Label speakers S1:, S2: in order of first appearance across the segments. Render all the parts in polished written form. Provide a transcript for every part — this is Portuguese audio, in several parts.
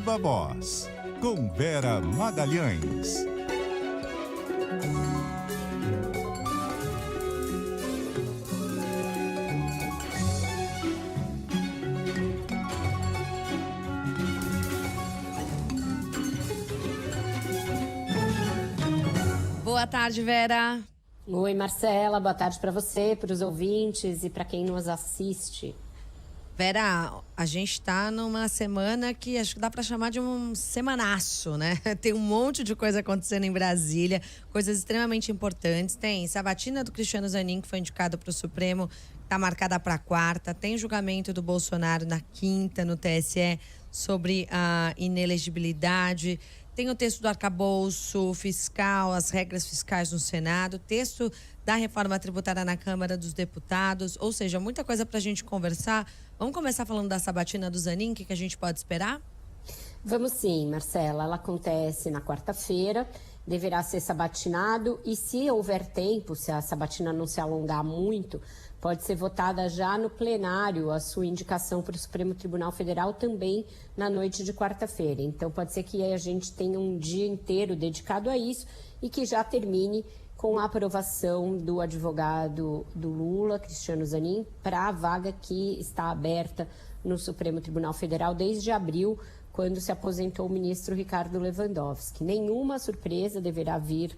S1: Viva Voz, com Vera Magalhães.
S2: Boa tarde, Vera.
S3: Oi, Marcela. Boa tarde para você, para os ouvintes e para quem nos assiste.
S2: Vera, a gente está numa semana que acho que dá para chamar de um semanaço, né? Tem um monte de coisa acontecendo em Brasília, coisas extremamente importantes. Tem sabatina do Cristiano Zanin, que foi indicado para o Supremo, está marcada para quarta. Tem julgamento do Bolsonaro na quinta, no TSE, sobre a inelegibilidade. Tem o texto do arcabouço fiscal, as regras fiscais no Senado, texto da reforma tributária na Câmara dos Deputados, ou seja, muita coisa para a gente conversar. Vamos começar falando da sabatina do Zanin, o que a gente pode esperar?
S3: Vamos sim, Marcela. Ela acontece na quarta-feira, deverá ser sabatinado e, se houver tempo, se a sabatina não se alongar muito, pode ser votada já no plenário a sua indicação para o Supremo Tribunal Federal também na noite de quarta-feira. Então pode ser que a gente tenha um dia inteiro dedicado a isso e que já termine com a aprovação do advogado do Lula, Cristiano Zanin, para a vaga que está aberta no Supremo Tribunal Federal desde abril, quando se aposentou o ministro Ricardo Lewandowski. Nenhuma surpresa deverá vir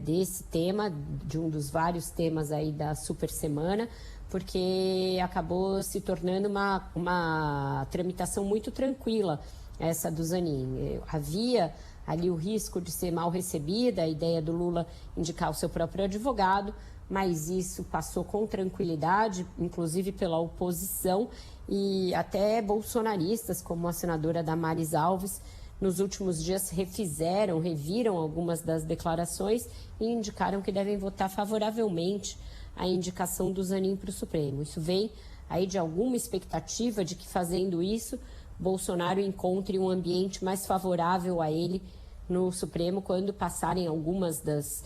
S3: desse tema, de um dos vários temas aí da super semana, porque acabou se tornando uma tramitação muito tranquila, essa do Zanin. Havia ali o risco de ser mal recebida, a ideia do Lula indicar o seu próprio advogado, mas isso passou com tranquilidade, inclusive pela oposição e até bolsonaristas, como a senadora Damares Alves, nos últimos dias reviram algumas das declarações e indicaram que devem votar favoravelmente a indicação do Zanin para o Supremo. Isso vem aí de alguma expectativa de que, fazendo isso, Bolsonaro encontre um ambiente mais favorável a ele no Supremo quando passarem algumas das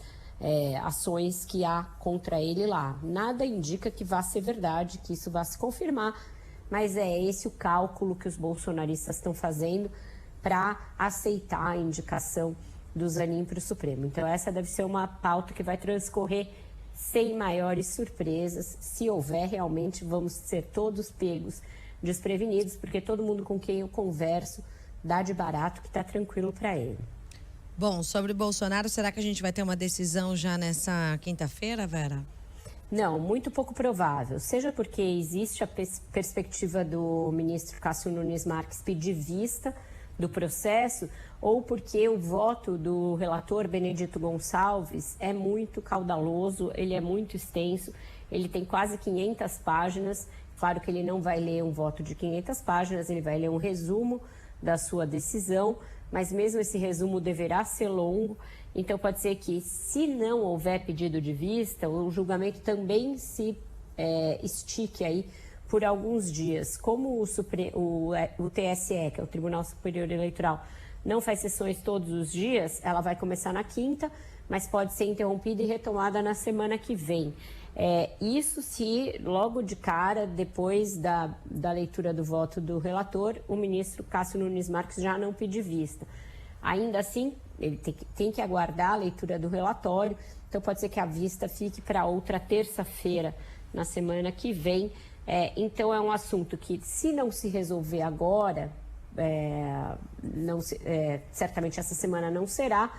S3: ações que há contra ele lá. Nada indica que vá ser verdade, que isso vá se confirmar, mas é esse o cálculo que os bolsonaristas estão fazendo para aceitar a indicação do Zanin para o Supremo. Então essa deve ser uma pauta que vai transcorrer sem maiores surpresas. Se houver, realmente vamos ser todos pegos desprevenidos, porque todo mundo com quem eu converso dá de barato que está tranquilo para ele.
S2: Bom, sobre Bolsonaro, será que a gente vai ter uma decisão já nessa quinta-feira, Vera?
S3: Não, muito pouco provável. Seja porque existe a perspectiva do ministro Cássio Nunes Marques pedir vista do processo, ou porque o voto do relator Benedito Gonçalves é muito caudaloso, ele é muito extenso, ele tem quase 500 páginas. Claro que ele não vai ler um voto de 500 páginas, ele vai ler um resumo da sua decisão, mas mesmo esse resumo deverá ser longo, então pode ser que, se não houver pedido de vista, o julgamento também se estique aí por alguns dias. Como o TSE, que é o Tribunal Superior Eleitoral, não faz sessões todos os dias, ela vai começar na quinta, mas pode ser interrompida e retomada na semana que vem. Isso se logo de cara, depois da leitura do voto do relator, o ministro Cássio Nunes Marques já não pedir vista. Ainda assim, ele tem que aguardar a leitura do relatório, então pode ser que a vista fique para outra terça-feira, na semana que vem. Então é um assunto que, se não se resolver agora, certamente essa semana não será.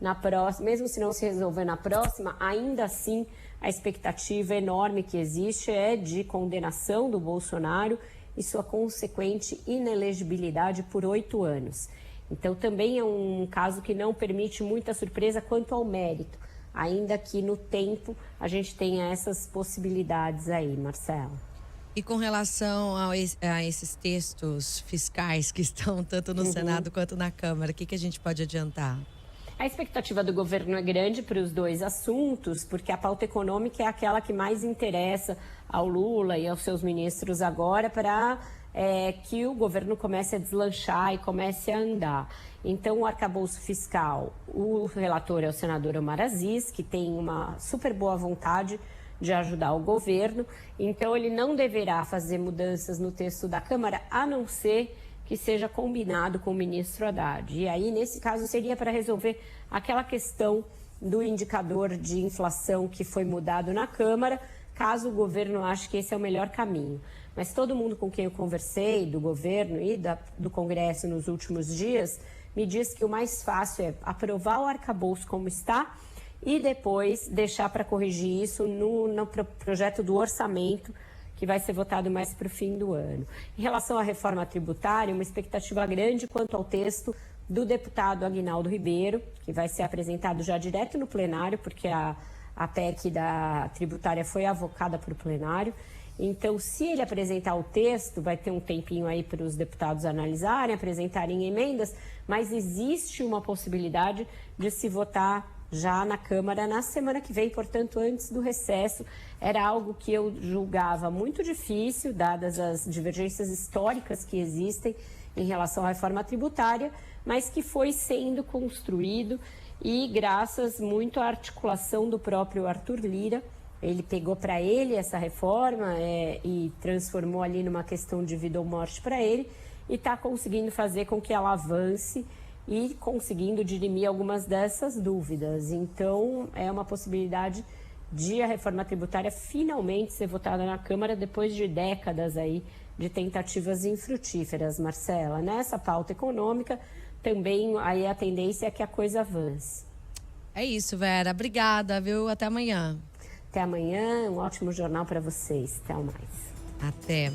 S3: Na próxima, mesmo se não se resolver na próxima, ainda assim a expectativa enorme que existe é de condenação do Bolsonaro e sua consequente inelegibilidade por 8 anos. Então também é um caso que não permite muita surpresa quanto ao mérito, ainda que no tempo a gente tenha essas possibilidades aí, Marcelo.
S2: E com relação a esses textos fiscais que estão tanto no Senado quanto na Câmara, o que a gente pode adiantar?
S3: A expectativa do governo é grande para os dois assuntos, porque a pauta econômica é aquela que mais interessa ao Lula e aos seus ministros agora, para que o governo comece a deslanchar e comece a andar. Então, o arcabouço fiscal, o relator é o senador Omar Aziz, que tem uma super boa vontade de ajudar o governo, então ele não deverá fazer mudanças no texto da Câmara, a não ser que seja combinado com o ministro Haddad. E aí, nesse caso, seria para resolver aquela questão do indicador de inflação que foi mudado na Câmara, caso o governo ache que esse é o melhor caminho. Mas todo mundo com quem eu conversei, do governo e do Congresso nos últimos dias, me diz que o mais fácil é aprovar o arcabouço como está e depois deixar para corrigir isso no projeto do orçamento, que vai ser votado mais para o fim do ano. Em relação à reforma tributária, uma expectativa grande quanto ao texto do deputado Aguinaldo Ribeiro, que vai ser apresentado já direto no plenário, porque a PEC da tributária foi avocada para o plenário. Então, se ele apresentar o texto, vai ter um tempinho aí para os deputados analisarem, apresentarem emendas, mas existe uma possibilidade de se votar já na Câmara na semana que vem, portanto, antes do recesso. Era algo que eu julgava muito difícil, dadas as divergências históricas que existem em relação à reforma tributária, mas que foi sendo construído e graças muito à articulação do próprio Arthur Lira. Ele pegou para ele essa reforma e transformou ali numa questão de vida ou morte para ele e está conseguindo fazer com que ela avance e conseguindo dirimir algumas dessas dúvidas. Então, é uma possibilidade de a reforma tributária finalmente ser votada na Câmara depois de décadas aí de tentativas infrutíferas, Marcela. Nessa pauta econômica, também aí a tendência é que a coisa avance.
S2: É isso, Vera. Obrigada, viu? Até amanhã.
S3: Até amanhã, um ótimo jornal para vocês. Até mais.
S2: Até.